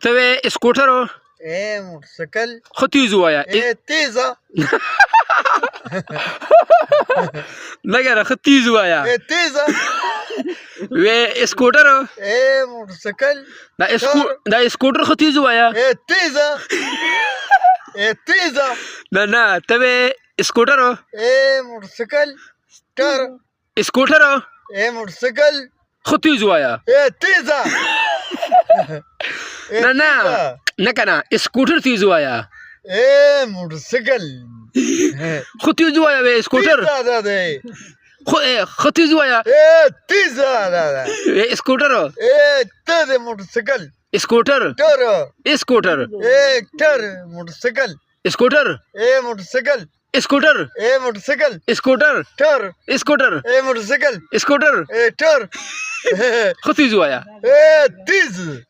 تبع سكوتر ايه موتوسيكل. ختيز ويا ايه تيزا. نجرا ختيز ويا ايه تيزا. وسكوتر ايه موتوسيكل. دا سكوتر ختيز ويا ايه تيزا. ايه تيزا. لا تبع سكوتر ايه موتوسيكل. تر. سكوتر ايه موتوسيكل. ختيز ويا ايه تيزا. لا نكنا سكوتر تيز ويا ايه موتوسيكل. ختيز ويا سكوتر تيزا ده. ختيز ويا ايه تيزا ده. سكوتر ايه تر موتوسيكل. سكوتر تر. سكوتر ايه تر موتوسيكل. سكوتر ايه موتوسيكل. سكوتر ايه موتوسيكل. سكوتر تر. سكوتر ايه موتوسيكل. سكوتر ايه تر. ختيز ويا ايه تيز.